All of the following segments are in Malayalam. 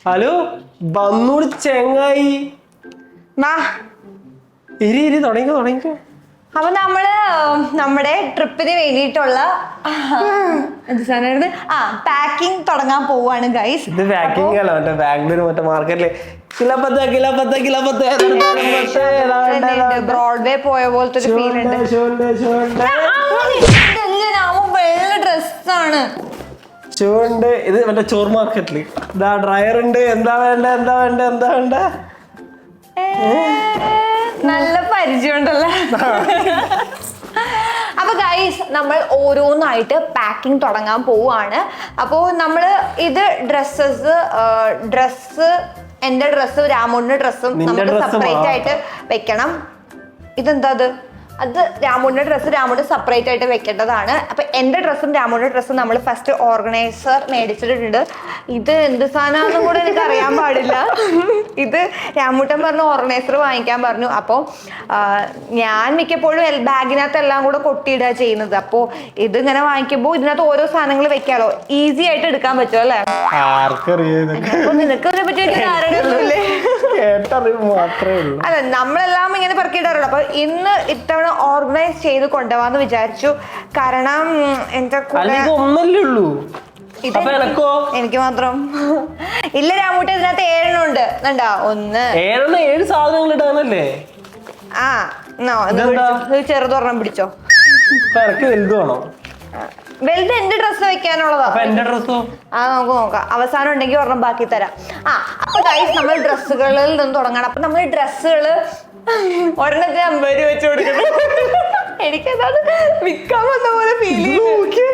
ഹലോ വന്നൂടി ചെങ്ങായി. ഇരി തുടങ്ങിക്കോ. അപ്പൊ നമ്മള് നമ്മുടെ ട്രിപ്പിന് വേണ്ടിയിട്ടുള്ള പാക്കിംഗ് തുടങ്ങാൻ പോവാണ് ഗൈസ്. ഇത് പാക്കിംഗ് അല്ല, മറ്റേ ബാംഗ്ലൂർ മറ്റേ മാർക്കറ്റില് ബ്രോഡ്വേ പോയ പോലത്തെ ഒരു ഫീൽ ഉണ്ട്. വെള്ള ഡ്രസ്സാണ്. ഇത് മറ്റേ ചോർ മാർക്കറ്റില് ഡ്രയർ ഉണ്ട്. എന്താ വേണ്ട നല്ല പരിചയമുണ്ടല്ലേ. അപ്പൊ ഗൈസ് നമ്മൾ ഓരോന്നായിട്ട് പാക്കിംഗ് തുടങ്ങാൻ പോവാണ്. അപ്പോൾ നമ്മൾ ഇത് ഡ്രസ്സ് എന്റെ ഡ്രസ്സും രാമുണ്ണിന്റെ ഡ്രസ്സും നമുക്ക് സെപ്പറേറ്റ് ആയിട്ട് വെക്കണം. ഇതെന്താ അത് രാമുണ്ണിന്റെ ഡ്രസ്സ് രാമുണ്ണിന്റെ സെപ്പറേറ്റ് ആയിട്ട് വെക്കേണ്ടതാണ്. അപ്പൊ എന്റെ ഡ്രസ്സും രാമുണ്ണിന്റെ ഡ്രസ്സും നമ്മൾ ഫസ്റ്റ് ഓർഗനൈസർ മേടിച്ചിട്ടുണ്ട്. ഇത് എന്ത് സാധനമാണെന്നും കൂടെ എനിക്ക് അറിയാൻ പാടില്ല. ഇത് രാമുട്ടൻ പറഞ്ഞു ഓർഗനൈസർ വാങ്ങിക്കാൻ പറഞ്ഞു. അപ്പോൾ ഞാൻ മിക്കപ്പോഴും ബാഗിനകത്ത് എല്ലാം കൂടെ കൊട്ടിയിടുക ചെയ്യുന്നത്. അപ്പോൾ ഇതിങ്ങനെ വാങ്ങിക്കുമ്പോൾ ഇതിനകത്ത് ഓരോ സാധനങ്ങൾ വെക്കാലോ, ഈസി ആയിട്ട് എടുക്കാൻ പറ്റും അല്ലേ. അപ്പൊ നിനക്ക് ഇതിനെ പറ്റി ഒരു ധാരണയൊന്നുമില്ലേ? അതെ, നമ്മളെല്ലാം ഇങ്ങനെ പെറുക്കിയിടാറുള്ളൂ. അപ്പൊ ഇന്ന് ഇത്തവണ ഓർഗനൈസ് ചെയ്ത് കൊണ്ടുപോവാന്ന് വിചാരിച്ചു. കാരണം എന്റെ എനിക്ക് മാത്രം ഇല്ല രാമൂട്ട, ഇതിനകത്ത് 7 ഉണ്ട്. കണ്ടാ 7 സാധനങ്ങൾ ഇടാനല്ലേ. ചെറുതൊരെണ്ണം പിടിച്ചോ. വലുത് എന്റെ ഡ്രസ്സ് വെക്കാനുള്ളതാ. നമുക്ക് നോക്കാം, അവസാനം ഉണ്ടെങ്കിൽ ഒരെണ്ണം ബാക്കി തരാം. അപ്പൊ ഗൈസ് നമ്മൾ ഡ്രസ്സുകളിൽ നിന്ന് തുടങ്ങണം. അപ്പൊ നമ്മൾ ഡ്രസ്സുകള് ഒരെണ്ണത്തിന് 50 രൂപ വെച്ച് കൊടുക്കണം. എനിക്കതാണ് വിൽക്കാൻ വന്ന പോലെ ഫീൽ ചെയ്തു.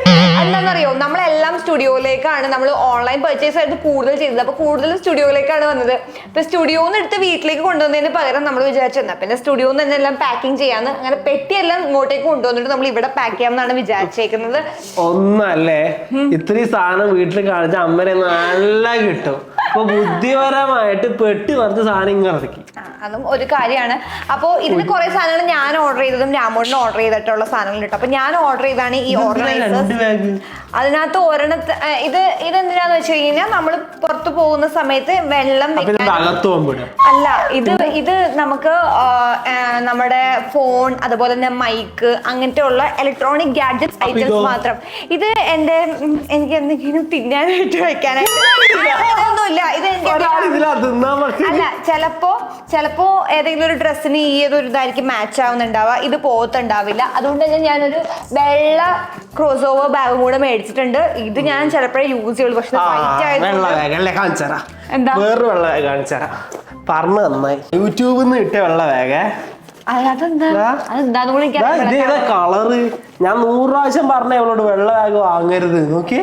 എന്താണെന്നറിയോ, നമ്മളെല്ലാം സ്റ്റുഡിയോയിലേക്കാണ്, നമ്മൾ ഓൺലൈൻ പർച്ചേസ് ആയിട്ട് കൂടുതൽ ചെയ്തത്. അപ്പൊ കൂടുതൽ സ്റ്റുഡിയോയിലേക്കാണ് വന്നത്. ഇപ്പൊ സ്റ്റുഡിയോന്ന് എടുത്ത് വീട്ടിലേക്ക് കൊണ്ടുവന്നതിന് പകരം നമ്മൾ വിചാരിച്ചെന്നാ പിന്നെ സ്റ്റുഡിയോന്ന് തന്നെ എല്ലാം പാക്കിംഗ് ചെയ്യാന്ന്. അങ്ങനെ പെട്ടിയെല്ലാം ഇങ്ങോട്ടേക്ക് കൊണ്ടുവന്നിട്ട് നമ്മൾ ഇവിടെ പാക്ക് ചെയ്യാമെന്നാണ് വിചാരിച്ചേക്കുന്നത്. ഒന്നല്ലേ ഇത്രയും സാധനം വീട്ടിൽ കാണിച്ച അമ്മനെ നല്ല കിട്ടും. അപ്പൊ ബുദ്ധിപരമായിട്ട് പെട്ടി നിറച്ച സാധനം ഇങ്ങനെ ഇറക്കി. അതും ഒരു കാര്യമാണ്. അപ്പോൾ ഇതിന് കുറെ സാധനങ്ങൾ ഞാൻ ഓർഡർ ചെയ്തതും രാമോടിന് ഓർഡർ ചെയ്തിട്ടുള്ള സാധനങ്ങൾ കിട്ടും. അപ്പൊ ഞാൻ ഓർഡർ ചെയ്താണ് ഈ ഓർഗനൈസേഴ്സ്. അതിനകത്ത് ഒരെണ്ണത്ത് ഇതെന്തിനാന്ന് വെച്ച് കഴിഞ്ഞാൽ നമ്മൾ പുറത്തു പോകുന്ന സമയത്ത് വെള്ളം അല്ല, ഇത് നമുക്ക് നമ്മുടെ ഫോൺ, അതുപോലെ തന്നെ മൈക്ക്, അങ്ങനത്തെ ഉള്ള ഇലക്ട്രോണിക് ഗാഡ്ജറ്റ്സ് ഐറ്റംസ് മാത്രം. ഇത് എനിക്ക് എന്തെങ്കിലും തിന്നാനായിട്ട് വെക്കാനായിട്ട് ഒന്നുമില്ല. ഇത് അല്ല, ചിലപ്പോ ഏതെങ്കിലും ഒരു ഡ്രസ്സിന് ഈ ഒരു ഇതായിരിക്കും മാച്ച് ആവുന്നുണ്ടാവുക, ഇത് പോകത്തുണ്ടാവില്ല. അതുകൊണ്ട് തന്നെ ഞാനൊരു വെള്ള ക്രോസ് ഓവർ ബാഗും കൂടെ മേടിച്ചിട്ടുണ്ട്. ഇത് ഞാൻ ചിലപ്പോഴേ യൂസ് ചെയ്യുള്ളൂ. പക്ഷെ എന്താ വേറൊരു വെള്ള ബാഗ് കാണിച്ചാ പറഞ്ഞു നന്നായി. യൂട്യൂബിൽ നിന്ന് കിട്ടിയ വെള്ള ബാഗ്. കളറ് ഞാൻ 100 പ്രാവശ്യം പറഞ്ഞ അവളോട് വെള്ള ബാഗ് വാങ്ങരുത്. നോക്കി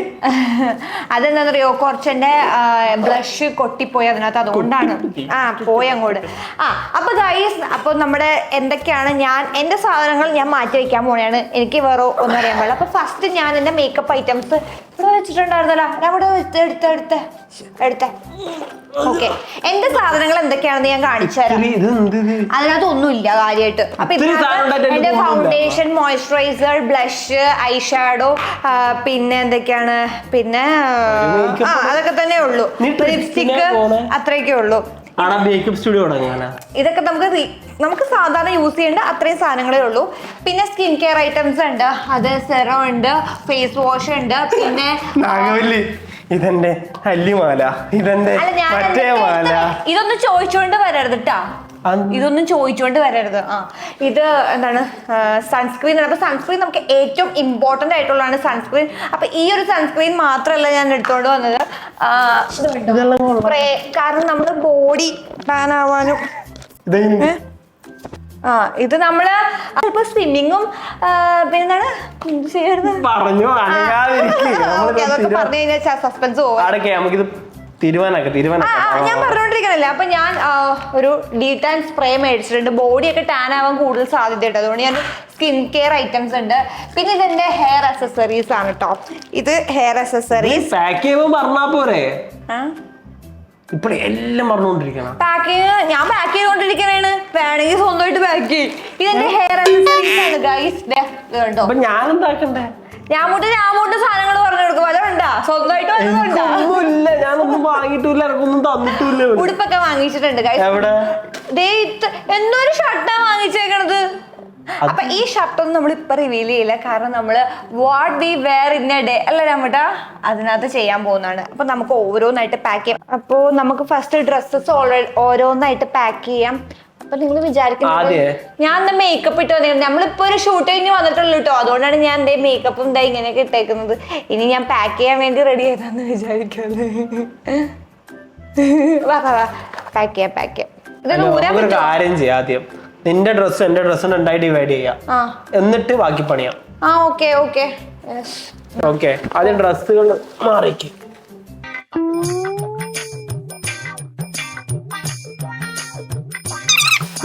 അതെന്താന്നറിയോ, കുറച്ചെന്റെ ബ്ലഷ് കൊട്ടിപ്പോയി അതിനകത്ത്, അതുകൊണ്ടാണ് പോയി അങ്ങോട്ട്. അപ്പൊ ഗൈസ്, അപ്പൊ നമ്മുടെ എന്തൊക്കെയാണ് എന്റെ സാധനങ്ങൾ ഞാൻ മാറ്റി വെക്കാൻ പോണെയാണ്. എനിക്ക് വേറെ ഒന്നും അറിയാൻ പാടില്ല. അപ്പൊ ഫസ്റ്റ് ഞാൻ എന്റെ മേക്കപ്പ് ഐറ്റംസ് ഇവിടെ വെച്ചിട്ടുണ്ടായിരുന്നല്ലോ, അവിടെ എടുത്തേ. ഓക്കെ, എന്റെ സാധനങ്ങൾ എന്തൊക്കെയാണെന്ന് ഞാൻ കാണിച്ചു തരാം. അതിനകത്ത് ഒന്നുമില്ല കാര്യമായിട്ട്. അപ്പൊ എന്റെ foundation, moisturiser, blush, I shadow, പിന്നെ എന്തൊക്കെയാണ്, പിന്നെ അതൊക്കെ തന്നെ ഉള്ളൂ. ലിപ്സ്റ്റിക്ക്, അത്രയൊക്കെ ഉള്ളൂ. ഇതൊക്കെ നമുക്ക് സാധാരണ യൂസ് ചെയ്യേണ്ട അത്രയും സാധനങ്ങളേ ഉള്ളൂ. പിന്നെ സ്കിൻ കെയർ ഐറ്റംസ് ഉണ്ട്, അത് സെറം ഉണ്ട്, ഫേസ് വാഷ് ഉണ്ട്, പിന്നെ ഇതെന്റെ അല്ലിമാല, ഇതെന്റെ മറ്റേ മാല. ഇതൊന്നും ചോദിച്ചോണ്ട് വരരുത് കേട്ടാ, ഇതൊന്നും ചോദിച്ചോണ്ട് വരരുത്. ഇത് എന്താണ്, സൺസ്ക്രീൻ. അപ്പൊ സൺസ്ക്രീൻ നമുക്ക് ഏറ്റവും ഇമ്പോർട്ടന്റ് ആയിട്ടുള്ളതാണ് സൺസ്ക്രീൻ. അപ്പൊ ഈ ഒരു സൺസ്ക്രീൻ മാത്രമല്ല ഞാൻ എടുത്തോണ്ട് വന്നത്, കാരണം നമ്മള് ബോഡി ടാൻ ആവാനും. ഇത് നമ്മള് ഇപ്പൊ സ്വിമ്മിങ്ങും പിന്നെന്താണ് പറഞ്ഞു കഴിഞ്ഞാൽ സസ്പെൻസ് പോകും. ഞാൻ പറഞ്ഞോണ്ടിരിക്കണല്ലേ. അപ്പൊ ഞാൻ ഒരു ഡീടാൻ സ്പ്രേ മേടിച്ചിട്ടുണ്ട്. ബോഡിയൊക്കെ ടാൻ ആവാൻ കൂടുതൽ സാധ്യതയുണ്ട്, അതുകൊണ്ട് ഞാൻ സ്കിൻ കെയർ ഐറ്റംസ് ഉണ്ട്. പിന്നെ ഇതെന്റെ ഹെയർ അക്സസറീസ് ആണ് കേട്ടോ. ഇത് ഹെയർ അക്സസറീസ് പറഞ്ഞാ പോരെ, എല്ലാം പറഞ്ഞുകൊണ്ടിരിക്കണം. ഞാൻ പാക്ക് ചെയ്തോണ്ടിരിക്കണേണ്, വേണമെങ്കിൽ സ്വന്തമായിട്ട് പാക്ക് ചെയ്യും. ഇതെന്റെ ഹെയർ അക്സസറീസ് ആണ് ഗൈസ്. ഞാൻ എന്താക്കണ്ടേ? രാമൂട്ട് സാധനങ്ങൾ പറഞ്ഞു കൊടുക്കും. വല്ല ഉണ്ടാ സ്വന്തമായിട്ട് ഒന്നുമില്ല, ഞാനൊന്നും വാങ്ങിയിട്ടില്ല, എനിക്കൊന്നും തന്നിട്ടില്ല. ഉടുപ്പൊക്കെ വാങ്ങിച്ചിട്ടുണ്ട് എവിടെ? എന്നൊരു ഷർട്ടാ വാങ്ങിച്ചേക്കണത്. അപ്പൊ ഈ ഷർട്ടൊന്നും നമ്മൾ ഇപ്പൊ റിവീൽ ചെയ്യില്ല, കാരണം നമ്മള് what we wear in a day അല്ല നമ്മട്ടാ അതിനകത്ത് ചെയ്യാൻ പോകുന്നതാണ്. അപ്പൊ നമുക്ക് ഓരോന്നായിട്ട് പാക്ക് ചെയ്യാം. അപ്പൊ നമുക്ക് ഫസ്റ്റ് ഡ്രസ്സസ് ഓരോന്നായിട്ട് പാക്ക് ചെയ്യാം. അപ്പൊ നിങ്ങൾ വിചാരിക്കുന്നത് ഞാൻ എന്താ മേക്കപ്പ് ഇട്ട് വന്നിരുന്നത്? നമ്മളിപ്പോ ഒരു ഷൂട്ട് കഴിഞ്ഞ് വന്നിട്ടുള്ളൂ കേട്ടോ, അതുകൊണ്ടാണ് ഞാൻ എന്റെ മേക്കപ്പും ഇതാ ഇങ്ങനെയൊക്കെ ഇട്ടേക്കുന്നത്. ഇനി ഞാൻ പാക്ക് ചെയ്യാൻ വേണ്ടി റെഡി ചെയ്താന്ന് വിചാരിക്കാതെ പാക്ക് ചെയ്യാം. ഒരു കാര്യം ചെയ്യാം, ആദ്യം നിന്റെ ഡ്രസ്സ് എന്റെ ഡ്രസ്സ് രണ്ടായി ഡിവൈഡ് ചെയ്യാം, എന്നിട്ട് ബാക്കി പണിയാം. ഓക്കെ ആദ്യം ഡ്രസ്സുകൾ മാറിക്ക്.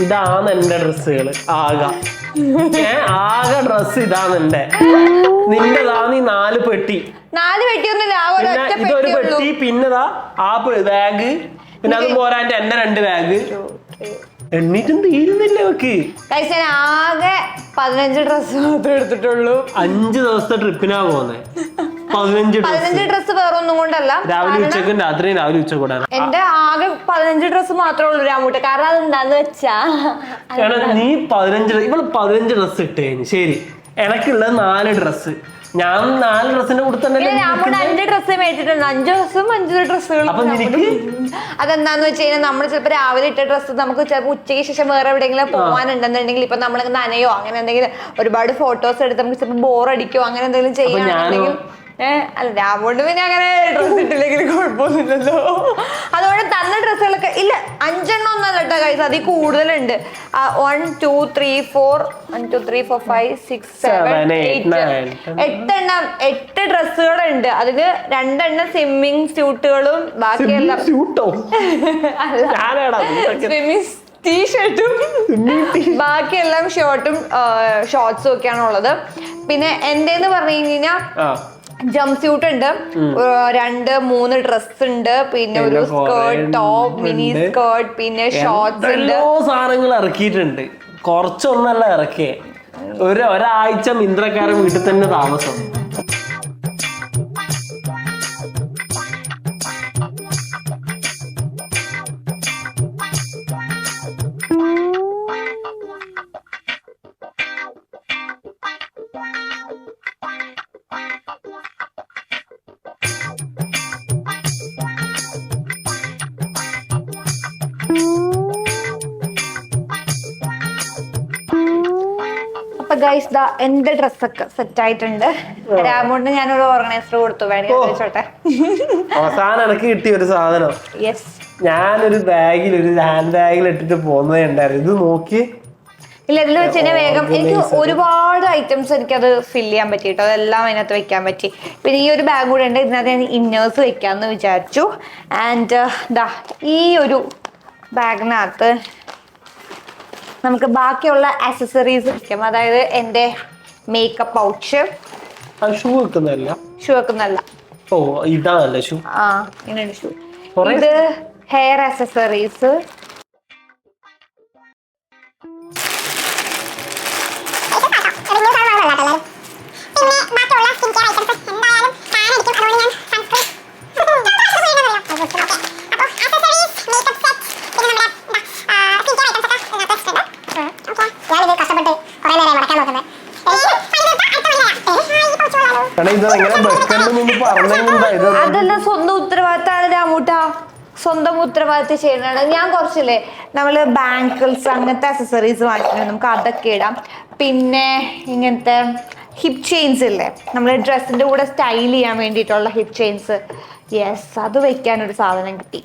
ഇതാണ് എന്റെ ഡ്രസ്സുകള്, ആകെ ഡ്രസ് ഇതാണ് എന്റെ. നിന്റെതാ നീ 4 പെട്ടി. 4 പെട്ടിയൊന്നുമില്ല, ഇതൊരു പെട്ടി, പിന്നെതാ ആ ബാഗ്, പിന്നെ അത് പോരാ എന്റെ 2 ബാഗ്. എണ്ണീറ്റും തീരുന്നില്ല അവക്ക്. ഞാൻ ആകെ 15 ഡ്രസ് മാത്രമേ എടുത്തിട്ടുള്ളൂ. 5 ദിവസത്തെ ട്രിപ്പിനാ പോകുന്നത്. 15 ഡ്രസ് വേറെ ഒന്നും കൊണ്ടല്ല, രാവിലെ ഉച്ചക്കും രാത്രി രാവിലെ ഉച്ചക്കൂടാണ്. എന്റെ ആകെ 15 ഡ്രസ് മാത്രമേ ഉള്ളൂ രാമൂട്ട. കാരണം അതെന്താന്ന് വെച്ചാ നീ 15 ഡ്രസ് ഇട്ട് കഴിഞ്ഞു, ശരി, എനക്കുള്ളത് 4 ഡ്രസ്. ഞാൻ 4 ഡ്രസ്സിന്റെ കൂടെ തന്നെ 5 ഡ്രസ്സ് മേടിച്ചിട്ടുണ്ട്. 5 ദിവസം 5 ഡ്രസ്സുകൾ. അതെന്താന്ന് വെച്ച് കഴിഞ്ഞാൽ നമ്മൾ ചിലപ്പോൾ രാവിലെ ഇട്ട ഡ്രസ്സ് നമുക്ക് ചിലപ്പോൾ ഉച്ചയ്ക്ക് ശേഷം വേറെ എവിടെയെങ്കിലും പോകാനുണ്ടെന്നുണ്ടെങ്കിൽ ഇപ്പൊ നമ്മൾ നനയോ അങ്ങനെ എന്തെങ്കിലും ഒരുപാട് ഫോട്ടോസ് എടുത്ത് നമുക്ക് ചിലപ്പോൾ ബോറടിക്കോ അങ്ങനെ എന്തെങ്കിലും ചെയ്യാനുണ്ടെങ്കിൽ അല്ല രാമോണ്ട് പിന്നെ അങ്ങനെ ഡ്രസ് ഇട്ടില്ലെങ്കിൽ കുഴപ്പമൊന്നുമില്ലല്ലോ. അതുകൊണ്ട് തന്ന ഡ്രസ്സുകളൊക്കെ ഇല്ല, 5 എണ്ണം ഒന്നല്ല കേട്ടോ കൈസ്, അതിൽ കൂടുതലുണ്ട്. 1 2 3 4 1 2 3 4 5 6 7 8 ഡ്രസ്സുകളുണ്ട്. അതില് 2 എണ്ണം സ്വിമ്മിങ് സ്യൂട്ടുകളും ബാക്കിയെല്ലാം സ്വിമ്മിങ് ടീഷർട്ടും ബാക്കിയെല്ലാം ഷർട്ടും ഷോർട്സും ഒക്കെയാണ് ഉള്ളത്. പിന്നെ എന്റേന്ന് പറഞ്ഞു കഴിഞ്ഞാൽ ജംപ് സ്യൂട്ട് ഉണ്ട്, 2 3 ഡ്രസ് ഉണ്ട്, പിന്നെ ഒരു സ്കേർട്ട്, ടോപ്പ്, മിനി സ്കേർട്ട്, പിന്നെ ഷോർട്സ് ഉണ്ട്. സാധനങ്ങൾ ഇറക്കിയിട്ടുണ്ട്, കുറച്ചൊന്നല്ല ഇറക്കിയേ. ഒരാഴ്ച മിന്ത്രക്കാരൻ വീട്ടിൽ തന്നെ താമസം. ഗൈസ് ദാ എന്റെ ഡ്രസ്സൊക്കെ സെറ്റ് ആയിട്ടുണ്ട്. രാമോണ്ട് ഞാനൊരു ഓർഗനൈസർ കൊടുത്തു, വേണമെങ്കിൽ ചോദിച്ചോട്ടെ. അവസാനം എനിക്ക് കിട്ടിയ ഒരു സാധനം, ഞാനൊരു ബാഗിൽ ഒരു ഹാൻഡ് ബാഗിൽ ഇട്ടിട്ട് പോകുന്നതേ ഉണ്ടായിരുന്നു. ഇത് നോക്കി ഇല്ല, ഇതിൽ വെച്ച് കഴിഞ്ഞാൽ വേഗം എനിക്ക് ഒരുപാട് ഐറ്റംസ് എനിക്കത് ഫില്ല് ചെയ്യാൻ പറ്റി കേട്ടോ, അതെല്ലാം അതിനകത്ത് വെക്കാൻ പറ്റി. പിന്നെ ഈ ഒരു ബാഗ് കൂടെ ഉണ്ട്, ഇതിനകത്ത് ഞാൻ ഇന്നേഴ്സ് വെക്കാമെന്ന് വിചാരിച്ചു. ആൻഡ് ദാ ഈ ഒരു ബാഗിനകത്ത് നമുക്ക് ബാക്കിയുള്ള ആക്സസറീസ് വെക്കാം. അതായത് എൻ്റെ മേക്കപ്പ് പൗച്ച്. ഷൂ വെക്കുന്നല്ല, ഓ ഇതാണല്ലേ ഷൂ. ഇങ്ങനെയുണ്ട് ഷൂ. ഇത് ഹെയർ ആക്സസറീസ്, അതെല്ലാം സ്വന്തം ഉത്തരവാദിത്തമാണ് രാമൂട്ട, സ്വന്തം ഉത്തരവാദിത്തം ചെയ്യുന്നതാണ്. ഞാൻ കുറച്ചില്ലേ നമ്മള് ബാങ്കിൾസ് അങ്ങനത്തെ അക്സസറീസ് വാങ്ങിച്ചിട്ടുണ്ട്, നമുക്ക് അതൊക്കെ ഇടാം. പിന്നെ ഇങ്ങനത്തെ ഹിപ്പ് ചെയിൻസ് ഇല്ലേ, നമ്മൾ ഡ്രസ്സിന്റെ കൂടെ സ്റ്റൈൽ ചെയ്യാൻ വേണ്ടിയിട്ടുള്ള ഹിപ്പ് ചെയിൻസ്, യെസ്, അത് വെക്കാനൊരു സാധനം കിട്ടി.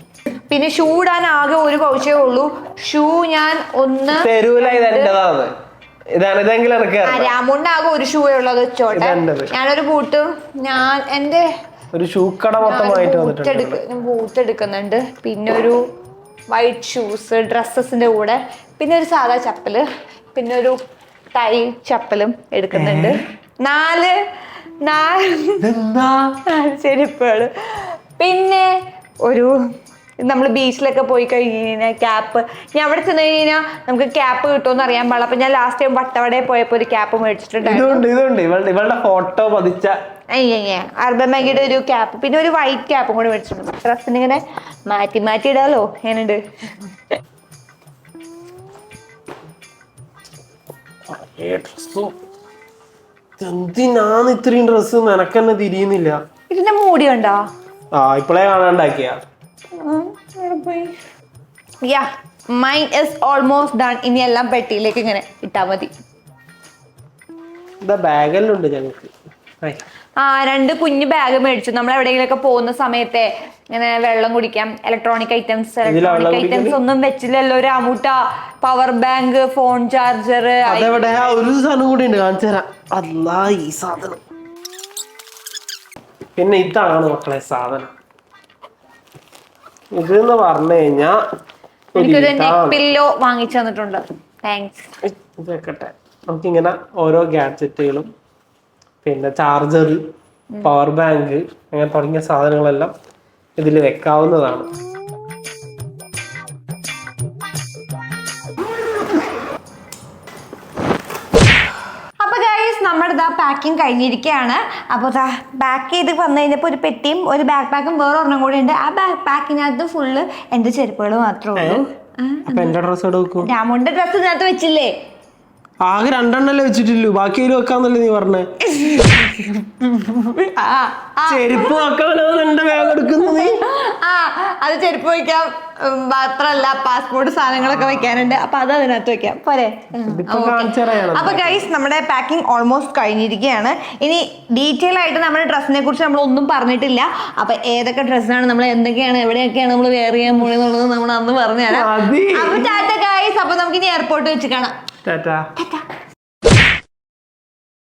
പിന്നെ ഷൂ ഇടാൻ ആകെ ഒരു പൗച്ചേ ഉള്ളൂ. ഷൂ ഞാൻ ഒന്ന് രാമോണ്ട് ആകെ ഒരു ഷൂ ഉള്ളത് വെച്ചോട്ടെ. ഞാനൊരു ബൂട്ടും എന്റെ ഒരു ഷൂ കട മൊത്തമായിട്ട് ബൂട്ട് എടുക്കുന്നുണ്ട്. പിന്നെ ഒരു വൈറ്റ് ഷൂസ് ഡ്രസ്സസിന്റെ കൂടെ, പിന്നെ ഒരു സാധാ ചപ്പല്, പിന്നെ ഒരു ടൈ ചപ്പലും എടുക്കുന്നുണ്ട്. 4 ചെരുപ്പുകള്. പിന്നെ ഒരു നമ്മൾ ബീച്ചിലൊക്കെ പോയി കഴിഞ്ഞ് കഴിഞ്ഞാൽ ക്യാപ്പ്, ഞാൻ അവിടെ ചെന്ന് കഴിഞ്ഞാൽ നമുക്ക് ക്യാപ്പ് കിട്ടുമെന്ന് അറിയാൻ പാടില്ല. അപ്പൊ ഞാൻ ലാസ്റ്റ് ടൈം വട്ടവടയിൽ പോയപ്പോ ഒരു ക്യാപ്പ് മേടിച്ചിട്ടുണ്ടായിരുന്നു. ഇവളുടെ ഫോട്ടോ പതിച്ച അർബൻ ബാങ്കിയുടെ ഒരു ക്യാപ്പ്, പിന്നെ ഒരു വൈറ്റ് ക്യാപ്പും കൂടി മേടിച്ചിട്ടുണ്ട്. ഡ്രസ്സിന് ഇങ്ങനെ മാറ്റി മാറ്റി ഇടാലോ. എങ്ങനെയുണ്ട്? എന്തിനാണ് ഇത്രയും ഡ്രസ്സ്? നിനക്കെന്നെ തിരിയുന്നില്ല. ഇതിന്റെ മൂടി കണ്ടോ? ഇപ്പളേ കാണാണ്ടാക്കിയ. Mine is almost done. ഇനി എല്ലാം പെട്ടിയിലേക്ക് ഇങ്ങനെ ഇട്ടാ മതി. ബാഗെല്ലാം ഉണ്ട് ഞങ്ങൾക്ക്. 2 കുഞ്ഞു ബാഗ് മേടിച്ചു. നമ്മൾ എവിടെയെങ്കിലൊക്കെ പോകുന്ന സമയത്തെ ഇങ്ങനെ വെള്ളം കുടിക്കാം. ഇലക്ട്രോണിക് ഐറ്റംസ് ഒന്നും വെച്ചില്ലല്ലോ രാമൂട്ട. Power bank, phone charger. അതെവിടെ? ഒരു സാധനം കൂടി ഉണ്ട്, കാണിച്ചു തരാം. അല്ലാ, ഈ സാധനം. പിന്നെ ഇതാണ് മക്കളെ സാധനം. ഇതെന്ന് പറഞ്ഞു കഴിഞ്ഞാ എനിക്കൊരു നെക്ക് പില്ലോ വാങ്ങിച്ചു തന്നിട്ടുണ്ട്. താങ്ക്സ്. ഇതൊക്കെ നമുക്കിങ്ങനെ ഓരോ ഗാഡ്ജറ്റുകളും പിന്നെ ചാർജർ, പവർ ബാങ്ക് അങ്ങനെ തുടങ്ങിയ സാധനങ്ങളെല്ലാം ഇതിൽ വെക്കാവുന്നതാണ്. അപ്പൊ ഗൈസ് നമ്മുടെ പാക്കിംഗ് കഴിഞ്ഞിരിക്കുകയാണ്. അപ്പോൾ പാക്ക് ചെയ്ത് വന്നു കഴിഞ്ഞപ്പോൾ ഒരു പെട്ടിയും ഒരു ബാക്ക് പാക്കും വേറെ ഒരെണ്ണം കൂടി ഉണ്ട്. ആ ബാക്ക് പാക്കിനകത്ത് ഫുള്ള് എന്റെ ചെരുപ്പുകൾ മാത്രമേ ഉള്ളൂ. അപ്പൊ എന്റെ ഡ്രസ്സ് എടുക്കും. രാമുന്റെ ഡ്രസ്സ് ഇതിനകത്ത് വെച്ചില്ലേ? ആകെ 2 എണ്ണല്ലേ വെച്ചിട്ടുള്ളൂ, ബാക്കി വെക്കാന്നല്ലേ നീ പറഞ്ഞേ. ചെരുപ്പ് വെക്കാനോ എന്റെ ബാഗ് എടുക്കുന്നത്? അത് ചെരുപ്പ് വെക്കാം മാത്രല്ല പാസ്പോർട്ട് സാധനങ്ങളൊക്കെ വെക്കാനുണ്ട്. അപ്പൊ അത് അതിനകത്ത് വെക്കാം പോരെ. അപ്പൊ ഗൈസ് നമ്മുടെ പാക്കിംഗ് ഓൾമോസ്റ്റ് കഴിഞ്ഞിരിക്കുകയാണ്. ഇനി ഡീറ്റെയിൽ ആയിട്ട് നമ്മുടെ ഡ്രസ്സിനെ കുറിച്ച് നമ്മൾ ഒന്നും പറഞ്ഞിട്ടില്ല. അപ്പൊ ഏതൊക്കെ ഡ്രസ്സാണ് നമ്മൾ, എന്തൊക്കെയാണ്, എവിടെയൊക്കെയാണ് നമ്മൾ വെയർ ചെയ്യാൻ പോണെന്നുള്ളത് നമ്മൾ അന്ന് പറഞ്ഞുതരാം. അപ്പൊ ടാറ്റ ഗൈസ്. അപ്പൊ നമുക്ക് ഇനി എയർപോർട്ട് വെച്ച് കാണാം. ടാറ്റ.